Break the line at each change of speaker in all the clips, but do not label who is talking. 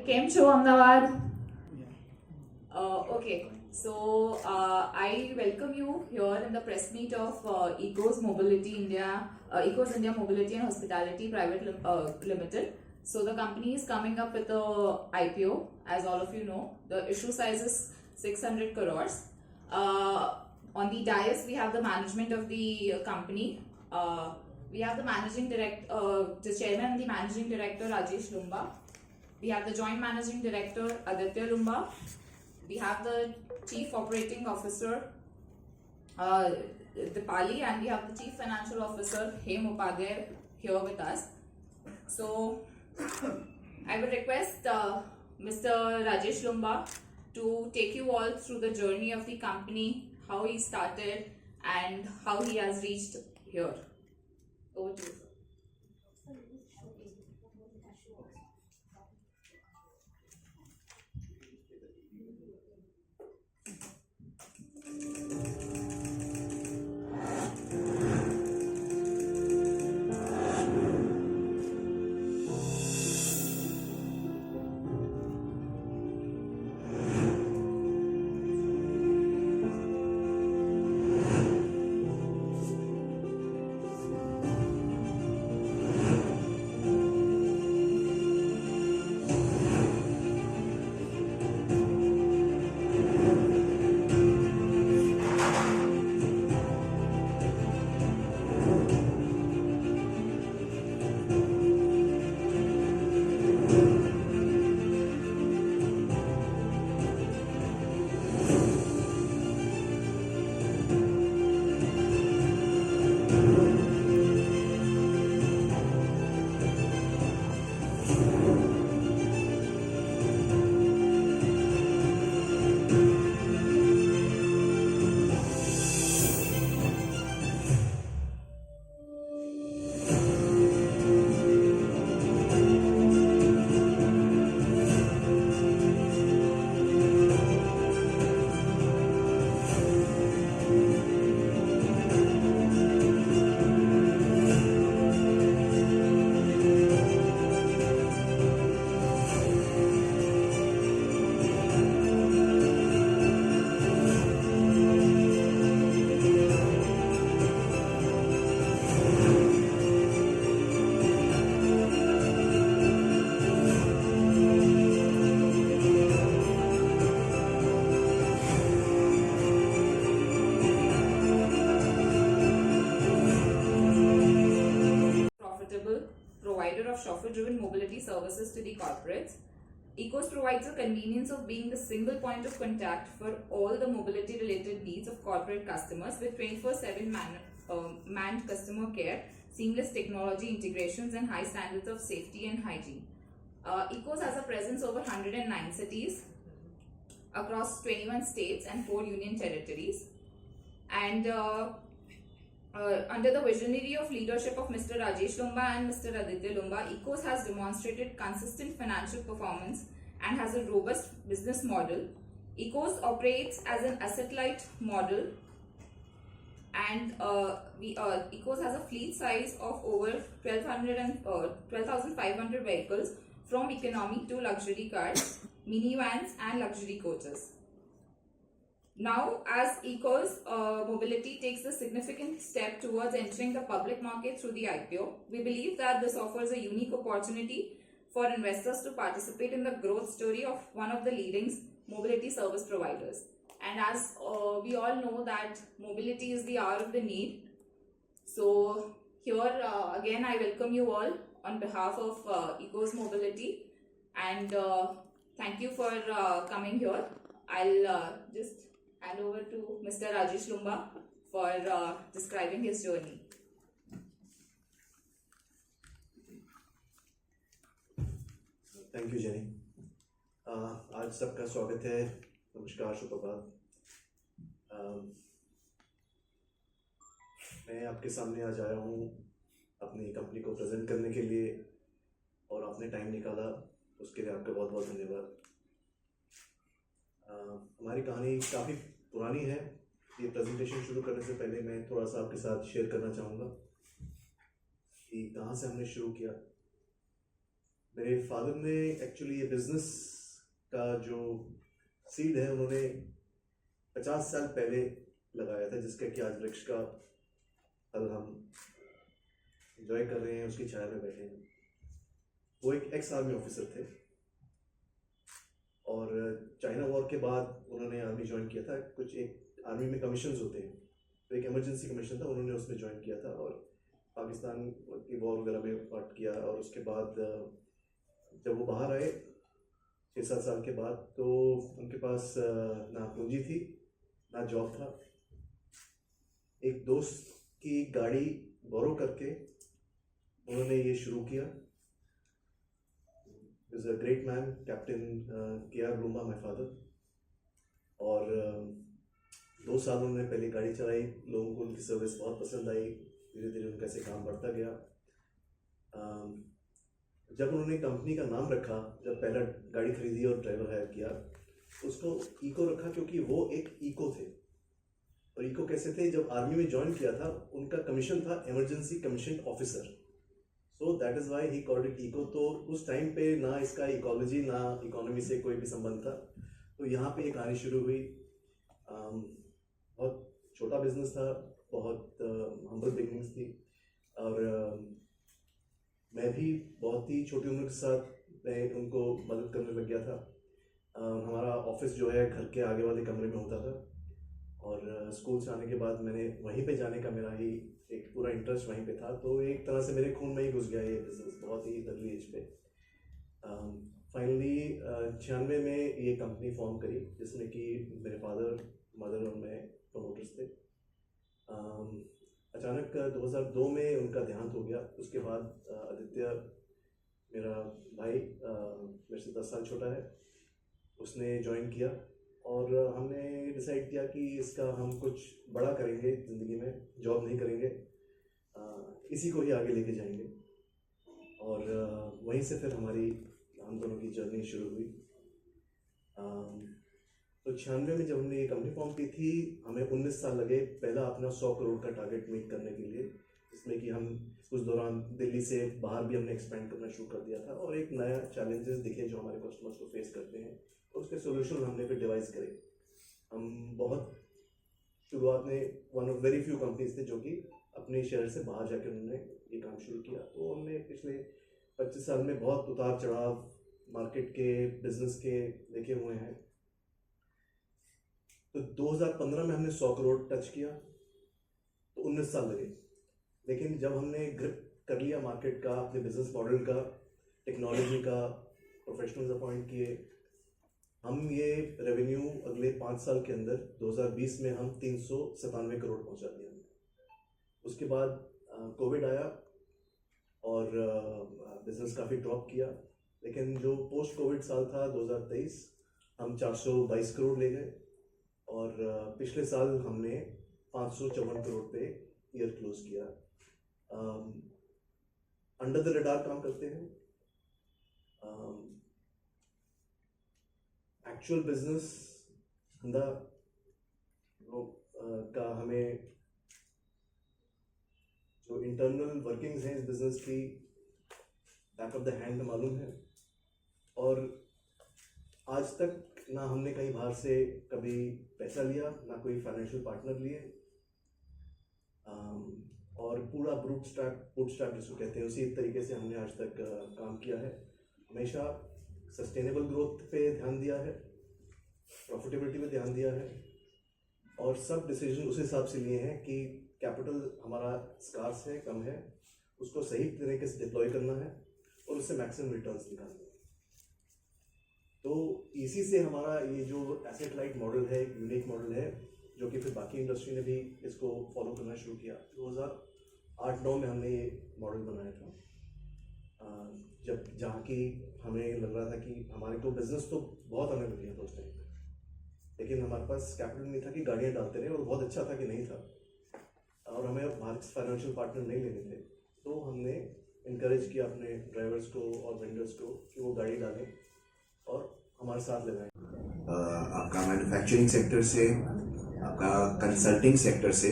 Kem Cho Ahmedabad. Okay, so I welcome you here in the press meet of Ecos Mobility India, Ecos India Mobility and Hospitality Private Limited. So the company is coming up with a IPO, as all of you know. The issue size is 600 crores. On the dais, we have the management of the company. We have the managing director, the chairman and the managing director Rajesh Lumba. We have the joint managing director Aditya Lumba. We have the chief operating officer Dipali, and we have the chief financial officer Hem Upadhyay here with us. So I would request Mr. Rajesh Lumba to take you all through the journey of the company, how he started and how he has reached here. Over to you, sir. Profitable provider of chauffeur-driven mobility services to the corporates. Ecos provides the convenience of being the single point of contact for all the mobility-related needs of corporate customers with 24/7 manned customer care, seamless technology integrations, and high standards of safety and hygiene. Ecos has a presence over 109 cities across 21 states and 4 union territories. And under the visionary of leadership of Mr. Rajesh Lumba and Mr. Aditya Lumba, Ecos has demonstrated consistent financial performance and has a robust business model. Ecos operates as an asset-light model, and Ecos has a fleet size of over 12,500 vehicles, from economy to luxury cars, minivans, and luxury coaches. Now, as Ecos Mobility takes a significant step towards entering the public market through the IPO, we believe that this offers a unique opportunity for investors to participate in the growth story of one of the leading mobility service providers. And as we all know that mobility is the hour of the need. So here again I welcome you all on behalf of Ecos Mobility, and thank you for coming here. I'll just hand over to Mr. Rajesh Lumba for describing his journey.
Thank you jenny. आज सबका स्वागत है। नमस्कार, सुप्रभात। मैं आपके सामने आज आया हूँ अपनी कंपनी को प्रेजेंट करने के लिए, और आपने टाइम निकाला उसके लिए आपका बहुत बहुत धन्यवाद। हमारी कहानी काफ़ी पुरानी है। ये प्रेजेंटेशन शुरू करने से पहले मैं थोड़ा सा आपके साथ शेयर करना चाहूँगा कि कहाँ से हमने शुरू किया। मेरे फादर ने एक्चुअली ये बिजनेस का जो सीड है उन्होंने 50 साल पहले लगाया था, जिसका कि आज वृक्ष का फल हम एंजॉय कर रहे हैं, उसकी छाया में बैठे हैं। वो एक एक्स आर्मी ऑफिसर थे और चाइना वॉर के बाद उन्होंने आर्मी ज्वाइन किया था। कुछ एक आर्मी में कमीशंस होते हैं, तो एक इमरजेंसी कमीशन था, उन्होंने उसमें ज्वाइन किया था और पाकिस्तान की वॉर वगैरह में पार्ट किया। और उसके बाद जब वो बाहर आए 6-7 साल के बाद, तो उनके पास ना पूंजी थी ना जॉब था। एक दोस्त की गाड़ी बोरो करके उन्होंने ये शुरू किया। Is a great man, captain K R. ब्रूमा, माय फादर। और 2 साल उन्होंने पहले गाड़ी चलाई, लोगों को उनकी सर्विस बहुत पसंद आई, धीरे धीरे उनका ऐसे काम बढ़ता गया। जब उन्होंने कंपनी का नाम रखा, जब पहला गाड़ी खरीदी और ड्राइवर हायर किया, उसको इको रखा क्योंकि वो एक इको थे। और इको कैसे थे? जब आर्मी में ज्वाइन किया था उनका कमीशन था emergency commission officer, so that is why he called it ECO. तो उस टाइम पे ना इसका इकोलॉजी ना इकोनॉमी से कोई भी संबंध था, तो यहाँ पे एक कहानी शुरू हुई। बहुत छोटा बिजनेस था, बहुत हम्बल बिगनिंग्स थी। और मैं भी बहुत ही छोटी उम्र के साथ मैं उनको मदद करने लग गया था। हमारा ऑफिस जो है घर के आगे वाले कमरे में होता था और स्कूल से आने के बाद मैंने वहीं पे जाने का मेरा ही एक पूरा इंटरेस्ट वहीं पे था। तो एक तरह से मेरे खून में ही घुस गया ये बिजनेस बहुत ही अर्ली एज पे। फाइनली 96 में ये कंपनी फॉर्म करी, जिसमें कि मेरे फादर, मदर और मैं प्रमोटर्स थे। अचानक 2002 में उनका देहांत हो गया। उसके बाद आदित्य, मेरा भाई, मेरे से 10 साल छोटा है, उसने ज्वाइन किया और हमने डिसाइड किया कि इसका हम कुछ बड़ा करेंगे ज़िंदगी में, जॉब नहीं करेंगे, इसी को ही आगे लेके जाएंगे। और वहीं से फिर हम दोनों की जर्नी शुरू हुई। तो 96 में जब हमने ये कंपनी फॉर्म की थी, हमें 19 साल लगे पहला अपना 100 करोड़ का टारगेट मीट करने के लिए, जिसमें कि हम उस दौरान दिल्ली से बाहर भी हमने एक्सपेंड करना शुरू कर दिया था और एक नया चैलेंजेस दिखे जो हमारे कस्टमर्स को फेस करते हैं, तो उसके सोल्यूशन हमने फिर डिवाइस करे। हम बहुत शुरुआत में one of very few companies थे जो कि अपने शहर से बाहर जाकर उन्होंने ये काम शुरू किया। तो हमने पिछले 25 साल में बहुत उतार चढ़ाव मार्केट के, बिजनेस के देखे हुए हैं। तो 2015 में हमने 100 करोड़ टच किया, तो 19 साल लगे। लेकिन जब हमने ग्रिप कर लिया मार्केट का, अपने बिजनेस मॉडल का, टेक्नोलॉजी का, प्रोफेशनल्स अपॉइंट किए, हम ये रेवेन्यू अगले 5 साल के अंदर 2020 में हम 397 करोड़ पहुंचा दिया। उसके बाद कोविड आया और बिजनेस काफ़ी ड्रॉप किया। लेकिन जो पोस्ट कोविड साल था 2023, हम 422 करोड़ ले गए और पिछले साल हमने 554 करोड़ पे ईयर क्लोज किया। अंडर द रडार काम करते हैं। एक्चुअल बिजनेस धंधा का हमें जो इंटरनल वर्किंग्स हैं इस बिजनेस की बैक ऑफ द हैंड मालूम है। और आज तक ना हमने कहीं बाहर से कभी पैसा लिया, ना कोई फाइनेंशियल पार्टनर लिए, और पूरा बूटस्ट्रैप जिसको कहते हैं उसी तरीके से हमने आज तक काम किया है। हमेशा सस्टेनेबल ग्रोथ पे ध्यान दिया है, प्रॉफिटेबिलिटी पे ध्यान दिया है और सब डिसीजन उस हिसाब से लिए हैं कि कैपिटल हमारा स्कार्स है, कम है, उसको सही तरीके से डिप्लॉय करना है और उससे मैक्सिमम रिटर्न्स निकालने हैं। तो इसी से हमारा ये जो एसेट लाइट मॉडल है, यूनिक मॉडल है, जो कि फिर बाकी इंडस्ट्री ने भी इसको फॉलो करना शुरू किया। 2008-9 में हमने ये मॉडल बनाया था, जहाँ की हमें लग रहा था कि हमारे को बिजनेस तो बहुत आने लग गया था उस टाइम पे, लेकिन हमारे पास कैपिटल नहीं था कि गाड़ियाँ डालते रहे, और बहुत अच्छा था कि नहीं था, और हमें बाहर से फाइनेंशियल पार्टनर नहीं लेने थे। तो हमने इनकरेज किया अपने ड्राइवर्स को और वेंडर्स को कि वो गाड़ी डालें और हमारे साथ लगाएं।
आपका मैन्युफैक्चरिंग सेक्टर से, आपका कंसल्टिंग सेक्टर से,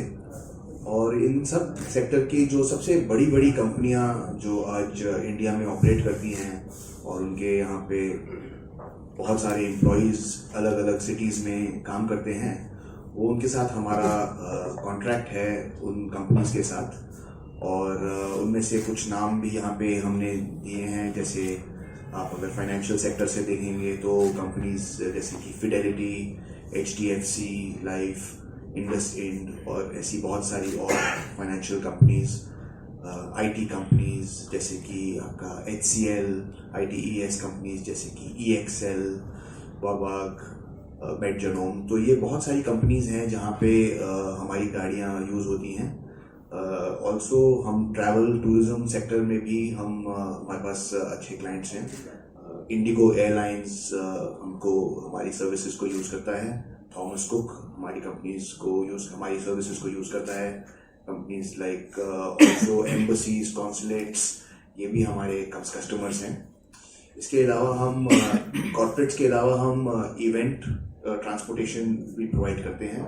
और इन सब सेक्टर की जो सबसे बड़ी बड़ी कंपनियां जो आज इंडिया में ऑपरेट करती हैं और उनके यहाँ पे बहुत सारे एम्प्लॉयज़ अलग अलग सिटीज़ में काम करते हैं, वो उनके साथ हमारा कॉन्ट्रैक्ट है उन कंपनीज के साथ। और उनमें से कुछ नाम भी यहाँ पे हमने दिए हैं, जैसे आप अगर फाइनेंशियल सेक्टर से देखेंगे तो कंपनीज जैसे कि फिडेलिटी, HDFC लाइफ, इंडसइंड और ऐसी बहुत सारी और फाइनेंशियल कंपनीज, IT कंपनीज जैसे कि आपका HCL, ITES कंपनीज जैसे कि EXL, वाबाग, मेडजेनोम। तो ये बहुत सारी कंपनीज हैं जहाँ पे हमारी गाड़ियाँ यूज़ होती हैं। ऑल्सो हम ट्रैवल टूरिज्म सेक्टर में भी हमारे पास अच्छे क्लाइंट्स हैं। इंडिगो एयरलाइंस हमको हमारी सर्विसेज को यूज़ करता है। थॉमस कुक हमारी हमारी सर्विसेज को यूज़ करता है। Companies like also embassies, consulates, ये भी हमारे कस्टमर्स हैं। इसके अलावा हम कॉर्पोरेट्स के अलावा हम इवेंट ट्रांसपोर्टेशन भी प्रोवाइड करते हैं।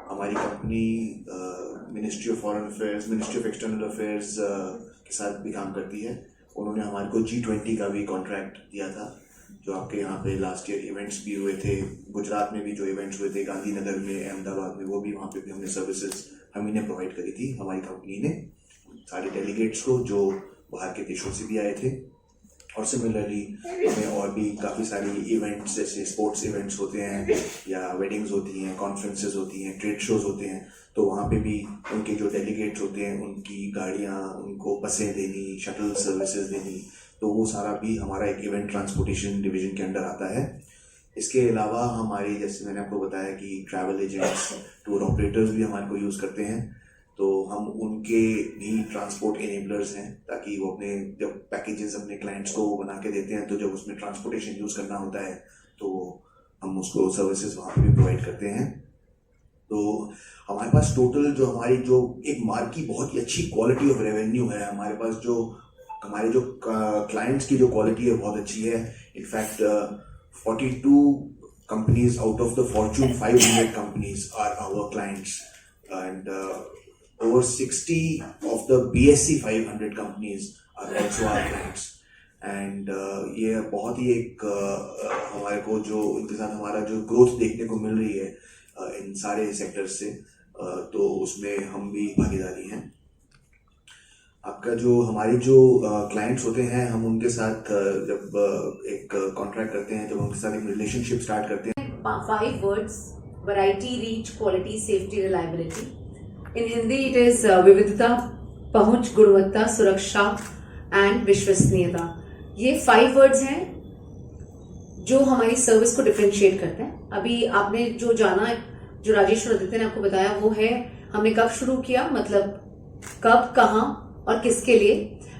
हमारी company ministry of foreign affairs, ministry of external affairs के साथ भी काम करती है। उन्होंने हमारे को G20 का भी कॉन्ट्रैक्ट दिया था, जो आपके यहाँ पे लास्ट ईयर इवेंट्स भी हुए थे। गुजरात में भी जो इवेंट्स हुए थे, गांधीनगर में, अहमदाबाद में, वो भी वहाँ पे भी हमने सर्विसेज हम इन्हें प्रोवाइड करी थी हमारी कंपनी ने सारे डेलीगेट्स को, जो बाहर के देशों से भी आए थे। और सिमिलरली हमें और भी काफ़ी सारी इवेंट्स, जैसे स्पोर्ट्स इवेंट्स होते हैं या वेडिंग्स होती हैं, कॉन्फ्रेंसेस होती हैं, ट्रेड शोज होते हैं, तो वहाँ पे भी उनके जो डेलीगेट्स होते हैं उनकी गाड़ियाँ, उनको बसें देनी, शटल सर्विसेज देनी, तो वो सारा भी हमारा एक इवेंट ट्रांसपोर्टेशन डिवीजन के अंडर आता है। इसके अलावा हमारी, जैसे मैंने आपको बताया कि ट्रैवल एजेंट्स, टूर ऑपरेटर्स भी हमारे को यूज़ करते हैं, तो हम उनके भी ट्रांसपोर्ट एनेबलर्स हैं, ताकि वो अपने जब पैकेजेस अपने क्लाइंट्स को बना के देते हैं, तो जब उसमें ट्रांसपोर्टेशन यूज़ करना होता है तो हम उसको सर्विसेज वहाँ पे भी प्रोवाइड करते हैं। तो हमारे पास टोटल जो हमारी जो एक मार्क की बहुत ही अच्छी क्वालिटी ऑफ रेवेन्यू है, हमारे पास जो हमारे जो क्लाइंट्स की जो क्वालिटी है बहुत अच्छी है। In fact 42 companies out of the Fortune 500 companies are our clients, and over 60 of the BSE 500 companies are also our clients. And ये बहुत ही एक हमारे को जो इनके साथ हमारा जो ग्रोथ देखने को मिल रही है इन सारे सेक्टर्स से, तो उसमें हम भी भागीदारी हैं। आपका जो हमारे जो क्लाइंट्स होते हैं, हम उनके साथ जब एक कॉन्ट्रैक्ट करते हैं, जब उनके साथ एक रिलेशनशिप स्टार्ट करते हैं।
5 words: variety, reach, quality, safety, reliability. In Hindi it is विविधता, पहुंच, गुणवत्ता, सुरक्षा एंड विश्वसनीयता। ये 5 words हैं जो हमारी सर्विस को डिफरेंशिएट करते हैं। अभी आपने जो जाना, जो राजेश और आदित्य ने आपको बताया, वो है हमने कब शुरू किया, मतलब कब, कहाँ और किसके लिए।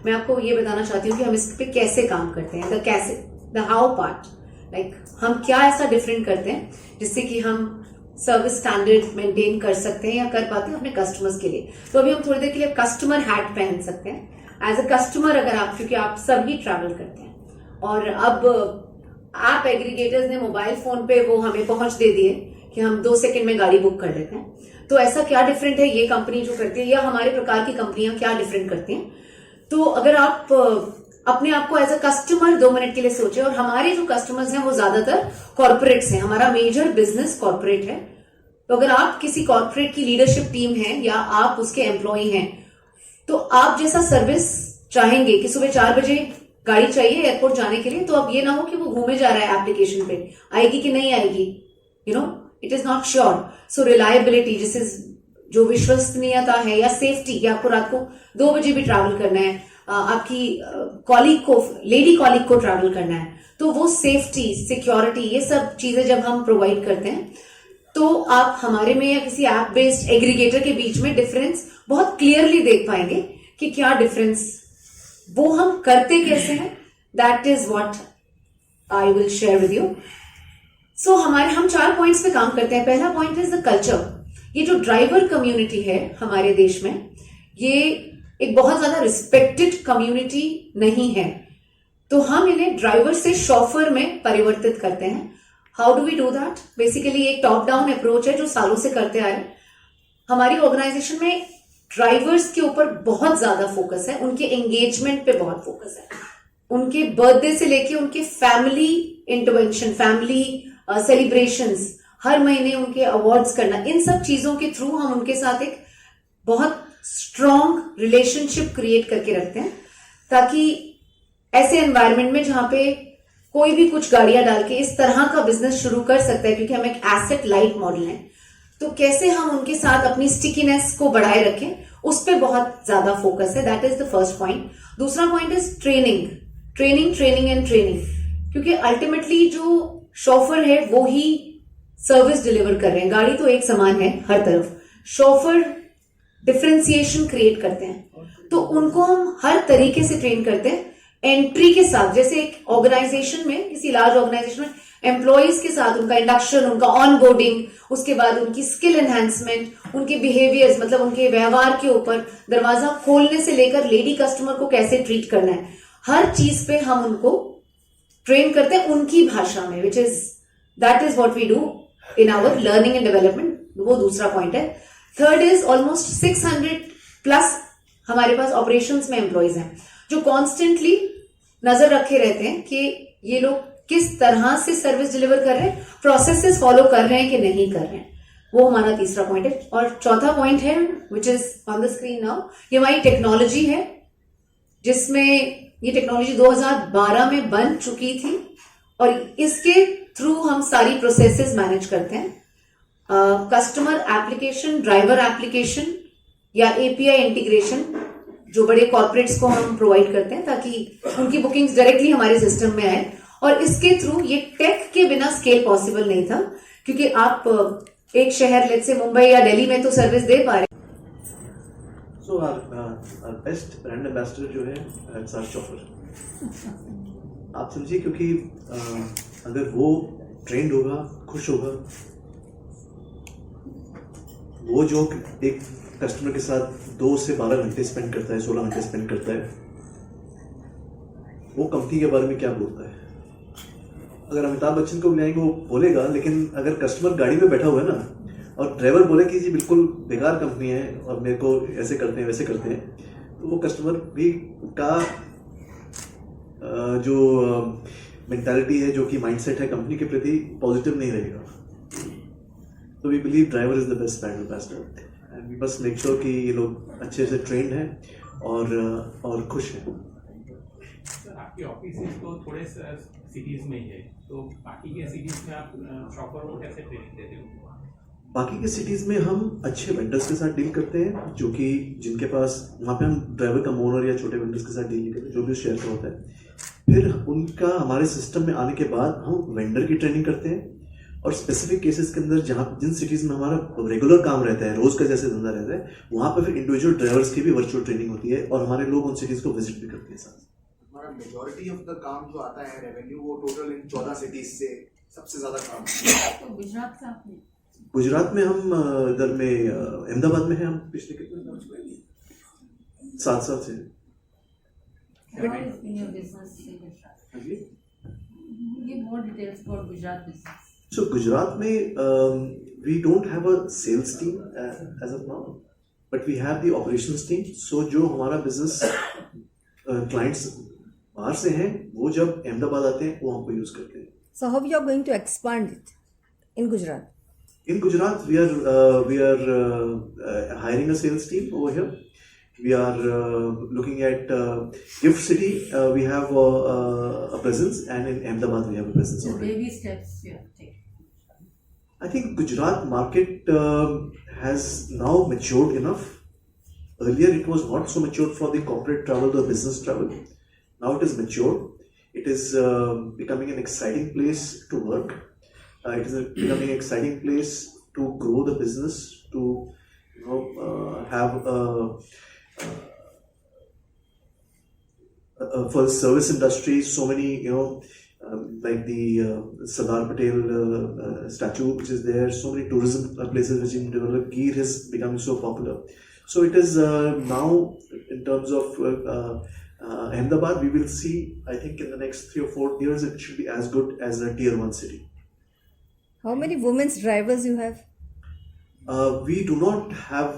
मैं आपको ये बताना चाहती हूँ कि हम इस पे कैसे काम करते हैं, द हाउ पार्ट, लाइक हम क्या ऐसा डिफरेंट करते हैं जिससे कि हम सर्विस स्टैंडर्ड मेंटेन कर सकते हैं या कर पाते हैं अपने कस्टमर्स के लिए। तो अभी हम थोड़ी देर के लिए कस्टमर हैट पहन सकते हैं एज अ कस्टमर, अगर आप, क्योंकि आप सभी ट्रैवल करते हैं और अब ऐप एग्रीगेटर्स ने मोबाइल फोन पे वो हमें पहुंच दे दिए कि हम 2 सेकंड में गाड़ी बुक कर लेते हैं। तो ऐसा क्या डिफरेंट है ये कंपनी जो करती है, या हमारे प्रकार की कंपनियां क्या डिफरेंट करती हैं। तो अगर आप अपने आप को एज अ कस्टमर 2 मिनट के लिए सोचे, और हमारे जो कस्टमर्स हैं वो ज्यादातर कॉर्पोरेट्स हैं, हमारा मेजर बिजनेस कॉर्पोरेट है। तो अगर आप किसी कॉर्पोरेट की लीडरशिप टीम है या आप उसके एम्प्लॉय हैं, तो आप जैसा सर्विस चाहेंगे कि सुबह 4 बजे गाड़ी चाहिए एयरपोर्ट जाने के लिए, तो अब ये ना हो कि वो घूमे जा रहा है एप्लीकेशन पे, आएगी कि नहीं आएगी, it is not sure. So reliability, जिसे जो विश्वसनीयता है, या सेफ्टी, कि आपको रात को 2 बजे भी ट्रैवल करना है, आपकी कॉलीग को, लेडी कॉलीग को ट्रैवल करना है, तो वो सेफ्टी, सिक्योरिटी, ये सब चीजें जब हम प्रोवाइड करते हैं, तो आप हमारे में या किसी ऐप बेस्ड एग्रीगेटर के बीच में डिफरेंस बहुत क्लियरली देख पाएंगे कि क्या डिफरेंस, वो हम करते कैसे हैं। That is what I will share with you. So हम 4 पॉइंट्स पे काम करते हैं। पहला पॉइंट इज द कल्चर। ये जो ड्राइवर कम्युनिटी है हमारे देश में, ये एक बहुत ज्यादा रिस्पेक्टेड कम्युनिटी नहीं है, तो हम इन्हें ड्राइवर से शॉफर में परिवर्तित करते हैं। How do we do that? Basically एक टॉप डाउन अप्रोच है जो सालों से करते आ रहे हैं। हमारी ऑर्गेनाइजेशन में ड्राइवर्स के ऊपर बहुत ज्यादा फोकस है, उनके एंगेजमेंट पे बहुत फोकस है। उनके बर्थडे से लेके उनके फैमिली इंटरवेंशन, फैमिली सेलिब्रेशंस, हर महीने उनके अवार्ड्स करना, इन सब चीजों के थ्रू हम उनके साथ एक बहुत स्ट्रॉन्ग रिलेशनशिप क्रिएट करके रखते हैं, ताकि ऐसे एनवायरनमेंट में जहां पे कोई भी कुछ गाड़ियां डाल के इस तरह का बिजनेस शुरू कर सकता है, क्योंकि हम एक एसेट लाइट मॉडल है, तो कैसे हम उनके साथ अपनी स्टिकीनेस को बढ़ाए रखें, उस पर बहुत ज्यादा फोकस है. That is the first point. दूसरा point is training, training, training and training. क्योंकि अल्टीमेटली जो शॉफर है वो ही सर्विस डिलीवर कर रहे हैं. गाड़ी तो एक समान है हर तरफ, शॉफर डिफरेंशिएशन क्रिएट करते हैं, तो उनको हम हर तरीके से ट्रेन करते हैं. एंट्री के साथ, जैसे एक ऑर्गेनाइजेशन में, किसी लार्ज ऑर्गेनाइजेशन में एम्प्लॉयज के साथ उनका इंडक्शन, उनका ऑनबोर्डिंग, उसके बाद उनकी स्किल एनहांसमेंट, उनके बिहेवियर्स, मतलब उनके व्यवहार के ऊपर, दरवाजा खोलने से लेकर लेडी कस्टमर को कैसे ट्रीट करना है, हर चीज पे हम उनको ट्रेन करते हैं उनकी भाषा में, which is that is what we do in our learning and development. वो दूसरा पॉइंट है. थर्ड इज ऑलमोस्ट 600 प्लस हमारे पास ऑपरेशंस में एम्प्लॉयज हैं जो कॉन्स्टेंटली नजर रखे रहते हैं कि ये लोग किस तरह से सर्विस डिलीवर कर रहे हैं, प्रोसेसेस फॉलो कर रहे हैं कि नहीं कर रहे हैं. वो हमारा तीसरा पॉइंट है. और चौथा पॉइंट है which is on the screen now, ये हमारी टेक्नोलॉजी है, जिसमें ये टेक्नोलॉजी 2012 में बन चुकी थी और इसके थ्रू हम सारी प्रोसेसेस मैनेज करते हैं. कस्टमर एप्लीकेशन, ड्राइवर एप्लीकेशन या एपीआई इंटीग्रेशन जो बड़े कॉर्पोरेट्स को हम प्रोवाइड करते हैं, ताकि उनकी बुकिंग्स डायरेक्टली हमारे सिस्टम में आए. और इसके थ्रू, ये टेक के बिना स्केल पॉसिबल नहीं था, क्योंकि आप एक शहर, लेट्स से मुंबई या दिल्ली में तो सर्विस दे पा रहे.
So our best brand ambassador जो है, it's our chauffeur. आप समझिए, क्योंकि अगर वो ट्रेंड होगा, खुश होगा, वो जो एक कस्टमर के साथ 2 से 12 घंटे स्पेंड करता है, 16 घंटे स्पेंड करता है, वो कंपनी के बारे में क्या बोलता है. अगर अमिताभ बच्चन को बुलाएंगे वो बोलेगा, लेकिन अगर कस्टमर गाड़ी में बैठा हुआ है ना और ड्राइवर बोले कि जी बिल्कुल बेकार कंपनी है और मेरे को ऐसे करते हैं वैसे करते हैं, तो वो कस्टमर भी का जो मेंटालिटी है, जो कि माइंडसेट है कंपनी के प्रति, पॉजिटिव नहीं रहेगा. तो we believe driver is the best brand ambassador and we must make sure कि ये लोग अच्छे से ट्रेंड हैं और खुश हैं.
सर, आपके ऑफिस तो थोड़े सिटीज में ही है, तो बाकी के सिटीज में आप शॉपर को कैसे ट्रेनिंग देते हो?
बाकी के सिटीज़ में हम अच्छे वेंडर्स के साथ डील करते हैं, जो कि जिनके पास, वहाँ पे हम ड्राइवर का ओनर या छोटे वेंडर्स के साथ डील नहीं करते, जो भी शेयर का होता है. फिर उनका हमारे सिस्टम में आने के बाद हम वेंडर की ट्रेनिंग करते हैं, और स्पेसिफिक केसेस के अंदर जहाँ जिन सिटीज़ में हमारा रेगुलर काम रहता है, रोज़ का जैसे धंधा रहता है, वहाँ पर फिर इंडिविजुअल ड्राइवर्स की भी वर्चुअल ट्रेनिंग होती है और हमारे लोग उन सिटीज़ को विजिट भी करते हैं साथ.
हमारा मेजॉरिटी ऑफ द काम जो आता है रेवेन्यू, वो टोटल इन 14 सिटीज से सबसे ज्यादा काम.
तो गुजरात से आपने
गुजरात में हम इधर में अहमदाबाद में हैं हम पिछले कितने 7 साल से.
How is your business in Gujarat? Give more details about Gujarat business.
So Gujarat में we don't have a sales team as of now, but we have the operations team. So जो हमारा business clients बाहर से हैं, वो जब अहमदाबाद आते हैं वो हमको यूज करते हैं.
So how you are going to expand it in Gujarat?
In Gujarat, we are hiring a sales team over here. We are looking at Gift City. We have a presence, and in Ahmedabad we have a presence
The
already.
baby steps you have taken.
I think Gujarat market has now matured enough. Earlier, it was not so matured for the corporate travel or business travel. Now it is matured. It is becoming an exciting place to work. It is becoming an exciting place to grow the business, to have for the service industry, so many like the Sardar Patel statue which is there, so many tourism places which in developed. Gir is becoming so popular. So it is now in terms of Ahmedabad, we will see, I think in the next 3 or 4 years, it should be as good as a tier 1 city.
How many women's drivers you have?
We do not have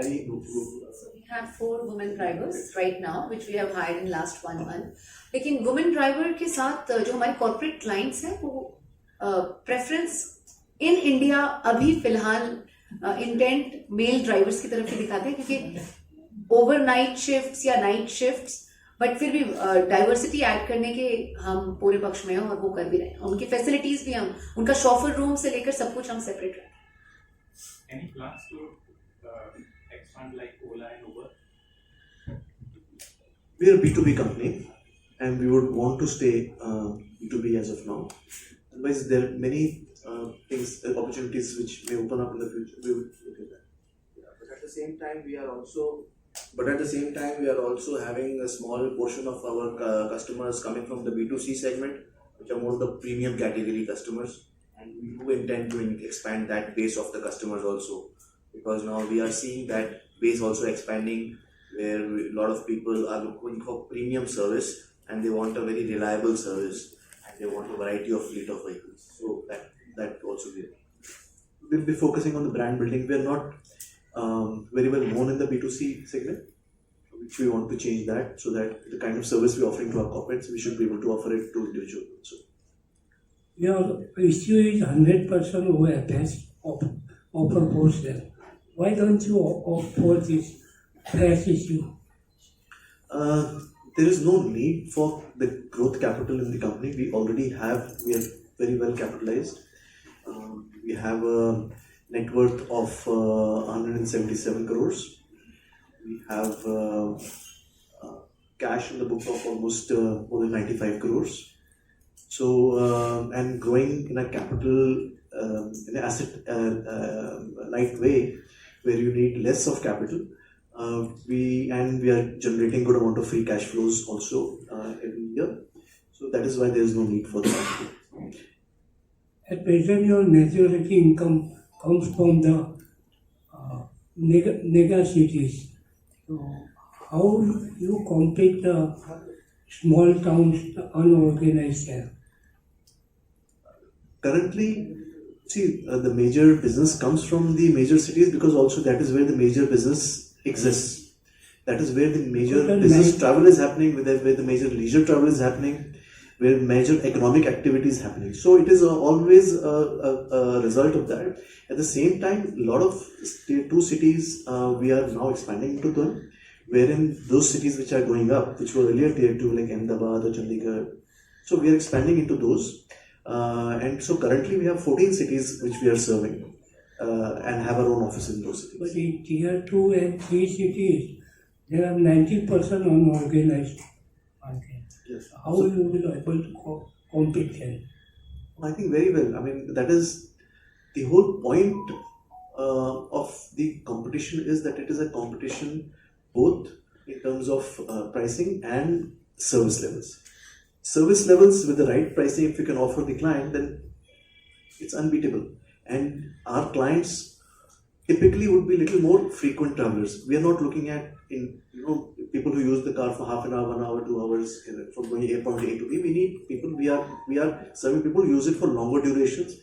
any.
So we
have 4 women drivers right now, which we have hired in last 1 month. लेकिन women driver के साथ जो हमारे corporate clients हैं वो preference in India अभी फिलहाल intent male drivers की तरफ ही दिखाते हैं क्योंकि overnight shifts या night shifts बट फिर भी डाइवर्सिटी ऐड करने के हम पूरे पक्ष में हैं और वो कर भी रहे हैं. उनकी फैसिलिटीज भी हम उनका शॉफर रूम से लेकर सब कुछ हम सेपरेट रखें.
Any plans to expand like Ola and Uber?
We are a B2B company and we would want to stay B2B as of now. Otherwise, there are many things, opportunities which may open up in the future. We would look at that. Yeah, but at the same time, we are also having a small portion of our customers coming from the B2C segment, which are more the premium category customers. And we do intend to expand that base of the customers also, because now we are seeing that base also expanding, where a lot of people are looking for premium service and they want a very reliable service and they want a variety of fleet of vehicles. So that also we'll be focusing on the brand building. We are not very well known in the B2C segment, which we want to change that, so that the kind of service we're offering to our corporates, we should be able to offer it to individuals also.
Your issue is 100% OFS, offer for sale. Why don't you offer this fresh issue?
There is no need for the growth capital in the company. We are very well capitalized. We have a net worth of 177 crores. We have cash in the book of almost more than 95 crores. So, and growing in a capital, in an asset light way, where you need less of capital. We are generating good amount of free cash flows also every year. So that is why there is no need for the capital.
At present, your majority income comes from the mega cities. So how you compete the small towns, the unorganized there?
Currently, the major business comes from the major cities, because also that is where the major business exists. That is where the major business travel is happening, where the major leisure travel is happening, where major economic activity is happening. So it is always a result of that. At the same time, a lot of tier 2 cities we are now expanding into them, wherein those cities which are going up, which were earlier tier 2 like Ahmedabad or Chandigarh, so we are expanding into those. And so currently we have 14 cities which we are serving and have our own office in those cities.
But in tier 2 and 3 cities, there are 90% unorganized.
Yes.
How you will be able to compete then?
I think very well. I mean, that is the whole point of the competition, is that it is a competition both in terms of pricing and service levels. Service levels with the right pricing, if you can offer the client, then it's unbeatable. And our clients typically would be little more frequent travelers. We are not looking at people who use the car for half an hour, 1 hour, 2 hours from going point A to B. We need people. We are serving people who use it for longer durations.